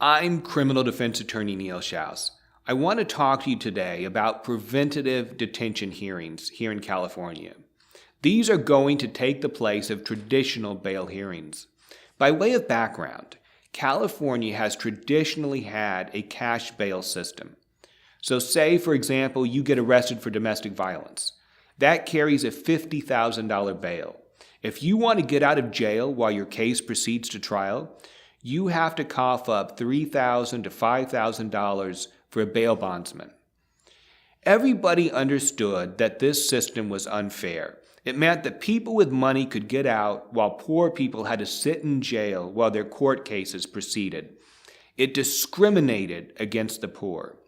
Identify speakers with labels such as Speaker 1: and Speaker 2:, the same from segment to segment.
Speaker 1: I'm criminal defense attorney Neil Schaus. I want to talk to you today about preventative detention hearings here in California. These are going to take the place of traditional bail hearings. By way of background, California has traditionally had a cash bail system. So say, for example, you get arrested for domestic violence. That carries a $50,000 bail. If you want to get out of jail while your case proceeds to trial, you have to cough up $3,000 to $5,000 for a bail bondsman. Everybody understood that this system was unfair. It meant that people with money could get out while poor people had to sit in jail while their court cases proceeded. It discriminated against the poor.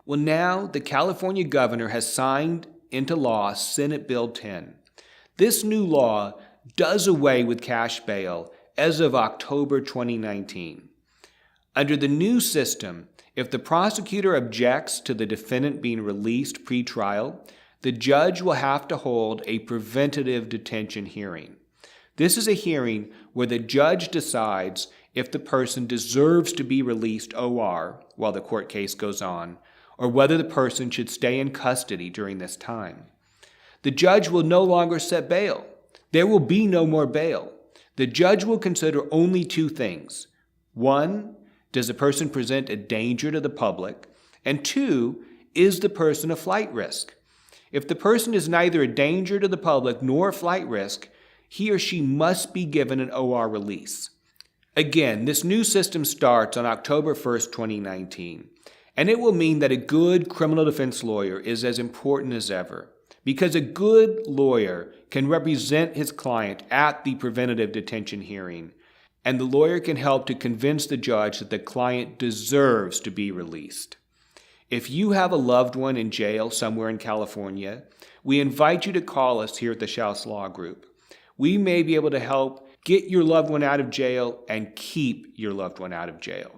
Speaker 1: Well, now the California governor has signed into law Senate Bill 10. This new law does away with cash bail as of October 2019. Under the new system, if the prosecutor objects to the defendant being released pre-trial, the judge will have to hold a preventative detention hearing. This is a hearing where the judge decides if the person deserves to be released OR while the court case goes on, or whether the person should stay in custody during this time. The judge will no longer set bail. There will be no more bail. The judge will consider only two things. One, does the person present a danger to the public? And two, is the person a flight risk? If the person is neither a danger to the public nor a flight risk, he or she must be given an OR release. Again, this new system starts on October 1st, 2019, and it will mean that a good criminal defense lawyer is as important as ever, because a good lawyer can represent his client at the preventative detention hearing, and the lawyer can help to convince the judge that the client deserves to be released. If you have a loved one in jail somewhere in California, we invite you to call us here at the Schaus Law Group. We may be able to help get your loved one out of jail and keep your loved one out of jail.